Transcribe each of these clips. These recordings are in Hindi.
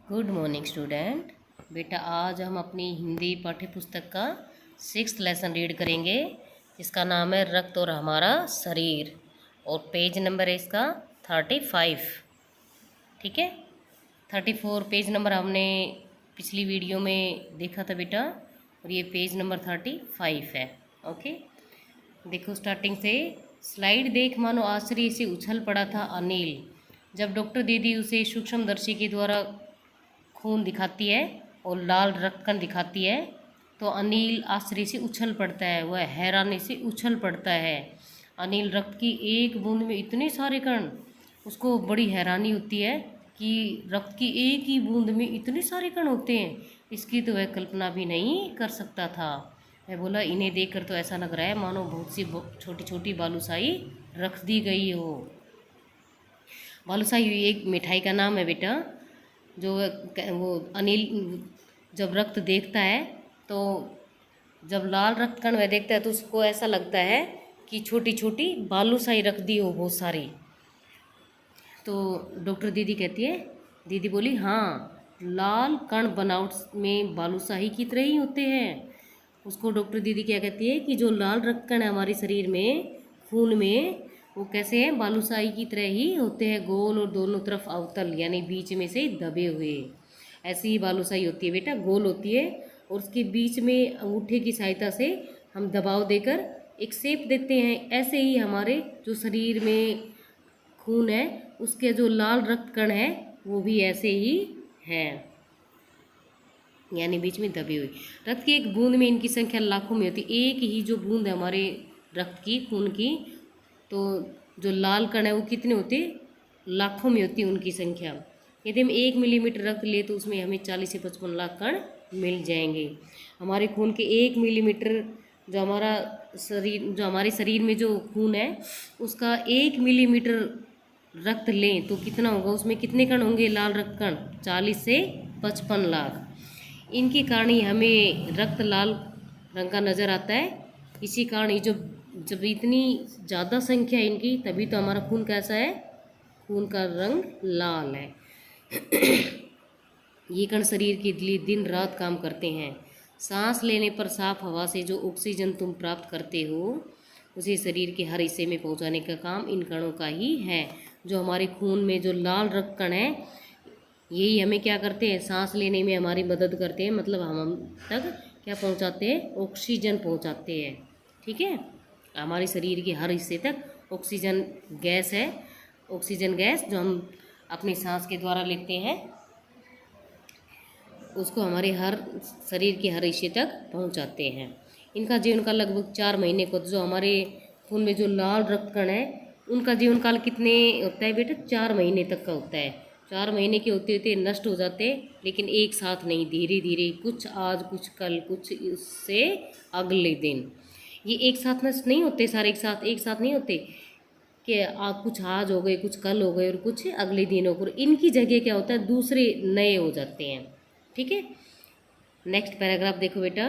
Good morning student. बेटा आज हम अपनी हिंदी पाठ्य पुस्तक का 6th लेसन रीड करेंगे जिसका नाम है रक्त और हमारा शरीर और पेज नंबर है इसका 35। ठीक है, 34 पेज नंबर हमने पिछली वीडियो में देखा था बेटा, और ये पेज नंबर 35 है। ओके, देखो स्टार्टिंग से। स्लाइड देख मानो आश्चर्य से उछल पड़ा था अनिल जब डॉक्टर दीदी उसे सूक्ष्मदर्शी के द्वारा खून दिखाती है और लाल रक्तकण दिखाती है तो अनिल आश्चर्य से उछल पड़ता है, वह हैरानी से उछल पड़ता है। अनिल रक्त की एक बूंद में इतने सारे कण, उसको बड़ी हैरानी होती है कि रक्त की एक ही बूंद में इतने सारे कण होते हैं, इसकी तो वह कल्पना भी नहीं कर सकता था। मैं बोला इन्हें देखकर तो ऐसा लग रहा है मानो बहुत सी छोटी छोटी बालूशाही रख दी गई हो। बालूशाही एक मिठाई का नाम है बेटा। जो वो अनिल जब रक्त देखता है तो जब लाल रक्त कण वह देखता है तो उसको ऐसा लगता है कि छोटी छोटी बालूशाही रख दी हो बहुत सारी। तो डॉक्टर दीदी कहती है, दीदी बोली हाँ, लाल कण बनावट में बालूशाही की तरह ही होते हैं। उसको डॉक्टर दीदी क्या कहती है कि जो लाल रक्त कण है हमारे शरीर में, खून में, वो कैसे हैं, बालूशाही की तरह ही होते हैं, गोल और दोनों तरफ अवतल यानी बीच में से दबे हुए। ऐसी ही बालूशाही होती है बेटा, गोल होती है और उसके बीच में अंगूठे की सहायता से हम दबाव देकर एक शेप देते हैं। ऐसे ही हमारे जो शरीर में खून है उसके जो लाल रक्त कण है वो भी ऐसे ही हैं, यानी बीच में दबे हुए। रक्त की एक बूंद में इनकी संख्या लाखों में होती है। एक ही जो बूंद है हमारे रक्त की, खून की, तो जो लाल कण है वो कितने होते, लाखों में होती है उनकी संख्या। यदि हम 1 मिलीमीटर रक्त ले तो उसमें हमें 40 से 55 लाख कण मिल जाएंगे। हमारे खून के 1 मिलीमीटर जो हमारे शरीर में जो खून है उसका 1 मिलीमीटर रक्त लें तो कितना होगा, उसमें कितने कण होंगे, लाल रक्त कण 40 से 55 लाख। इनके कारण ही हमें रक्त लाल रंग का नज़र आता है। इसी कारण ये जब इतनी ज़्यादा संख्या है इनकी, तभी तो हमारा खून कैसा है, खून का रंग लाल है। ये कण शरीर के लिए दिन रात काम करते हैं। सांस लेने पर साफ हवा से जो ऑक्सीजन तुम प्राप्त करते हो उसे शरीर के हर हिस्से में पहुंचाने का काम इन कणों का ही है। जो हमारे खून में जो लाल रक्त कण है यही हमें क्या करते हैं, सांस लेने में हमारी मदद करते हैं, मतलब हम तक क्या पहुंचाते हैं, ऑक्सीजन पहुंचाते हैं। ठीक है, हमारे शरीर के हर हिस्से तक ऑक्सीजन गैस है, ऑक्सीजन गैस जो हम अपनी सांस के द्वारा लेते हैं उसको हमारे हर शरीर के हर हिस्से तक पहुंचाते हैं। इनका जीवन काल लगभग 4 महीने को, जो हमारे खून में जो लाल रक्त कण है उनका जीवन काल कितने होता है बेटा, 4 महीने तक का होता है। 4 महीने के होते होते नष्ट हो जाते, लेकिन एक साथ नहीं, धीरे धीरे, कुछ आज कुछ कल कुछ उससे अगले दिन। ये एक साथ नष्ट नहीं होते, सारे एक साथ नहीं होते कि कुछ आज हो गए, कुछ कल हो गए और कुछ अगले दिन हो गए। इनकी जगह क्या होता है, दूसरे नए हो जाते हैं। ठीक है, नेक्स्ट पैराग्राफ देखो बेटा।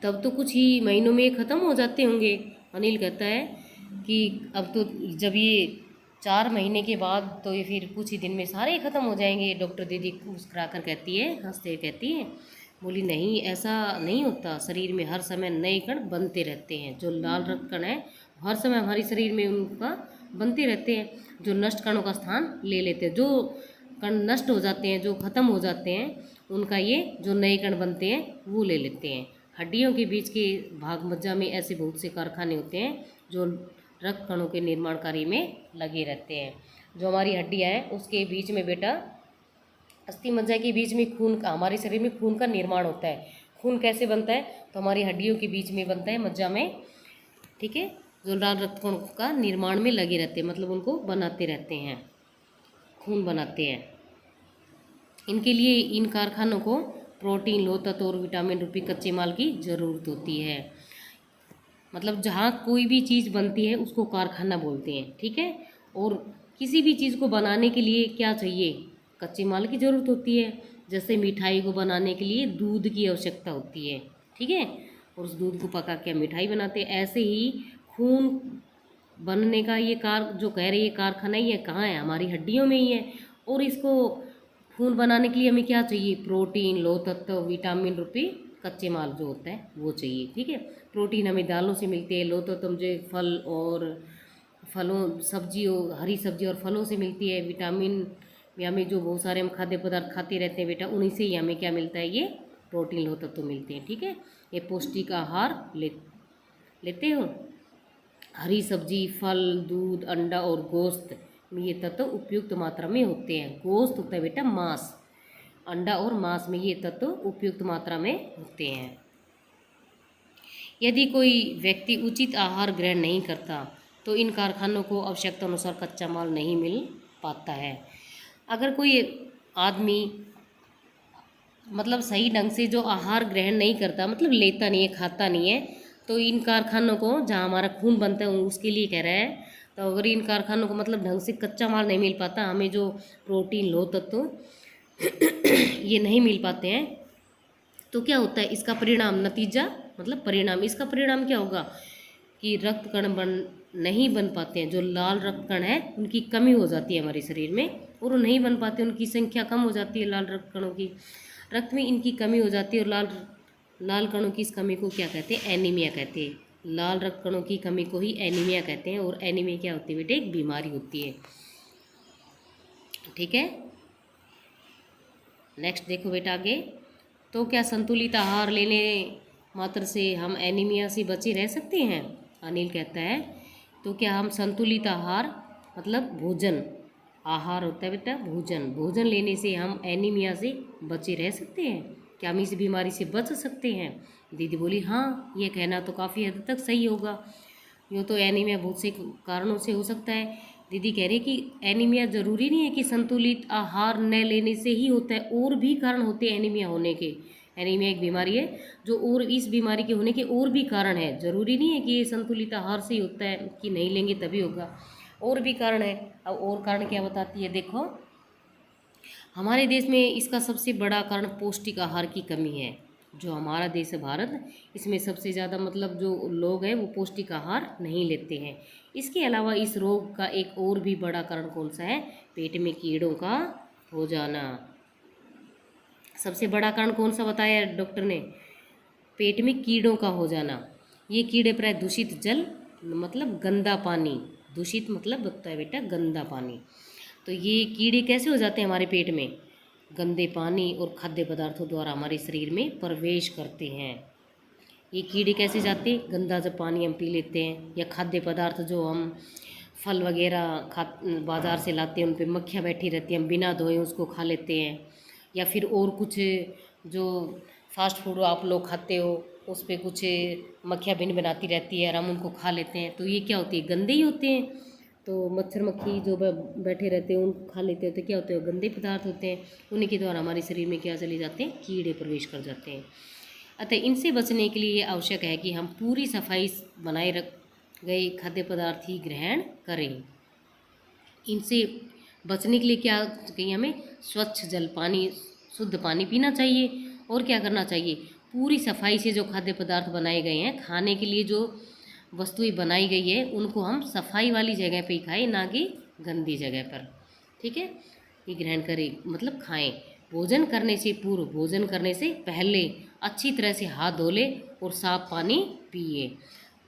तब तो कुछ ही महीनों में ख़त्म हो जाते होंगे। अनिल कहता है कि अब तो जब ये 4 महीने के बाद तो ये फिर कुछ ही दिन में सारे ख़त्म हो जाएंगे। डॉक्टर दीदी मुस्कुरा कर कहती है, हंसते कहती है, बोली नहीं, ऐसा नहीं होता, शरीर में हर समय नए कण बनते रहते हैं। जो लाल रक्त कण है हर समय हमारे शरीर में उनका बनते रहते हैं, जो नष्ट कणों का स्थान ले लेते हैं। जो कण नष्ट हो जाते हैं, जो ख़त्म हो जाते हैं, उनका ये जो नए कण बनते हैं वो ले लेते हैं। हड्डियों के बीच के भाग मज्जा में ऐसे बहुत से कारखाने होते हैं जो रक्त कणों के निर्माण कार्य में लगे रहते हैं। जो हमारी हड्डियाँ हैं उसके बीच में बेटा, अस्थि मज्जा के बीच में खून का, हमारे शरीर में खून का निर्माण होता है। खून कैसे बनता है, तो हमारी हड्डियों के बीच में बनता है, मज्जा में। ठीक है, जो लाल रक्त कणों का निर्माण में लगे रहते हैं, मतलब उनको बनाते रहते हैं, खून बनाते हैं। इनके लिए इन कारखानों को प्रोटीन, लोह तत्व और विटामिन रूपी कच्चे माल की ज़रूरत होती है। मतलब जहाँ कोई भी चीज़ बनती है उसको कारखाना बोलते हैं। ठीक है, और किसी भी चीज़ को बनाने के लिए क्या चाहिए, कच्चे माल की ज़रूरत होती है। जैसे मिठाई को बनाने के लिए दूध की आवश्यकता होती है। ठीक है, और उस दूध को पका के मिठाई बनाते हैं। ऐसे ही खून बनने का ये जो कह रही है कारखाना, ये कहाँ है, हमारी हड्डियों में ही है। और इसको खून बनाने के लिए हमें क्या चाहिए, प्रोटीन, लोह तत्व, विटामिन रूपी कच्चे माल जो होता है वो चाहिए। ठीक है, प्रोटीन हमें दालों से मिलती है, लोह तत्व मुझे फल और फलों सब्जियों हरी सब्जी और फलों से मिलती है, विटामिन या हमें जो बहुत सारे हम खाद्य पदार्थ खाते रहते हैं बेटा, उन्हीं से ही हमें क्या मिलता है, ये प्रोटीन लोह तत्व मिलते हैं। ठीक है, ये पौष्टिक आहार लेते हो। हरी सब्जी, फल, दूध, अंडा और गोश्त में ये तत्व उपयुक्त मात्रा में होते हैं। गोश्त होता है बेटा मांस, अंडा और मांस में ये तत्व उपयुक्त मात्रा में होते हैं। यदि कोई व्यक्ति उचित आहार ग्रहण नहीं करता तो इन कारखानों को आवश्यकता अनुसार कच्चा माल नहीं मिल पाता है। अगर कोई आदमी मतलब सही ढंग से जो आहार ग्रहण नहीं करता, मतलब लेता नहीं है, खाता नहीं है, तो इन कारखानों को जहाँ हमारा खून बनता है उसके लिए कह रहा है, तो अगर इन कारखानों को मतलब ढंग से कच्चा माल नहीं मिल पाता, हमें जो प्रोटीन लोह तत्व ये नहीं मिल पाते हैं, तो क्या होता है इसका परिणाम, नतीजा मतलब परिणाम, इसका परिणाम क्या होगा कि रक्त कण नहीं बन पाते हैं। जो लाल रक्त कण है उनकी कमी हो जाती है हमारे शरीर में, और वो नहीं बन पाते, उनकी संख्या कम हो जाती है लाल रक्त कणों की, रक्त में इनकी कमी हो जाती है। और लाल कणों की इस कमी को क्या कहते हैं, एनीमिया कहते हैं। लाल रक्त कणों की कमी को ही एनीमिया कहते हैं। और एनीमिया क्या होती है बेटे, एक बीमारी होती है। ठीक है, नेक्स्ट देखो बेटा आगे। तो क्या संतुलित आहार लेने मात्र से हम एनीमिया से बचे रह सकते हैं, अनिल कहता है। तो क्या हम संतुलित आहार मतलब भोजन, आहार होता है बेटा भोजन, भोजन लेने से हम एनीमिया से बचे रह सकते हैं, क्या हम इस बीमारी से बच सकते हैं। दीदी बोली हाँ, ये कहना तो काफ़ी हद तक सही होगा, यूँ तो एनीमिया बहुत से कारणों से हो सकता है। दीदी कह रही कि एनीमिया ज़रूरी नहीं है कि संतुलित आहार न लेने से ही होता है, और भी कारण होते हैं एनीमिया होने के। एनीमिया एक बीमारी है जो, और इस बीमारी के होने के और भी कारण है, ज़रूरी नहीं है कि ये संतुलित आहार से ही होता है कि नहीं लेंगे तभी होगा, और भी कारण है। अब और कारण क्या बताती है देखो, हमारे देश में इसका सबसे बड़ा कारण पौष्टिक आहार की कमी है। जो हमारा देश है भारत, इसमें सबसे ज़्यादा मतलब जो लोग हैं वो पौष्टिक आहार नहीं लेते हैं। इसके अलावा इस रोग का एक और भी बड़ा कारण कौन सा है, पेट में कीड़ों का हो जाना। सबसे बड़ा कारण कौन सा बताया डॉक्टर ने, पेट में कीड़ों का हो जाना। ये कीड़े प्राय दूषित जल मतलब गंदा पानी, दूषित मतलब होता है बेटा गंदा पानी। तो ये कीड़े कैसे हो जाते हैं हमारे पेट में, गंदे पानी और खाद्य पदार्थों द्वारा हमारे शरीर में प्रवेश करते हैं। ये कीड़े कैसे जाते हैं, गंदा जब पानी हम पी लेते हैं, या खाद्य पदार्थ जो हम फल वगैरह बाज़ार से लाते हैं उन पर मक्खियाँ बैठी रहती हैं, हम बिना धोए उसको खा लेते हैं। या फिर और कुछ जो फास्ट फूड आप लोग खाते हो उस पर कुछ मक्खियाँ भिन बनाती रहती है और हम उनको खा लेते हैं, तो ये क्या होती है, गंदे ही होते हैं। तो मच्छर मक्खी जो बैठे रहते हैं उनको खा लेते हैं, तो क्या होते हैं, गंदे पदार्थ होते हैं, उन्हीं के द्वारा हमारे शरीर में क्या चले जाते हैं, कीड़े प्रवेश कर जाते हैं। अतः इनसे बचने के लिए ये आवश्यक है कि हम पूरी सफाई बनाए रख गए खाद्य पदार्थ ही ग्रहण करें। इनसे बचने के लिए क्या चाहिए, हमें स्वच्छ जल, पानी, शुद्ध पानी पीना चाहिए। और क्या करना चाहिए, पूरी सफाई से जो खाद्य पदार्थ बनाए गए हैं, खाने के लिए जो वस्तुएं बनाई गई है उनको हम सफाई वाली जगह पे ही खाएं, ना कि गंदी जगह पर। ठीक है, ये ग्रहण करें मतलब खाएं। भोजन करने से पूर्व, भोजन करने से पहले अच्छी तरह से हाथ धो लें और साफ पानी पिए।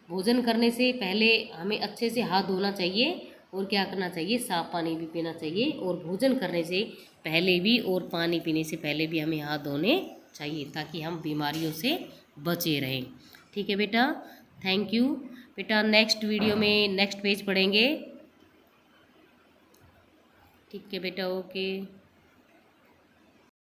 भोजन करने से पहले हमें अच्छे से हाथ धोना चाहिए, और क्या करना चाहिए, साफ पानी भी पीना चाहिए। और भोजन करने से पहले भी और पानी पीने से पहले भी हमें हाथ धोने चाहिए, ताकि हम बीमारियों से बचे रहें। ठीक है बेटा, थैंक यू बेटा। नेक्स्ट वीडियो में नेक्स्ट पेज पढ़ेंगे। ठीक है बेटा, ओके।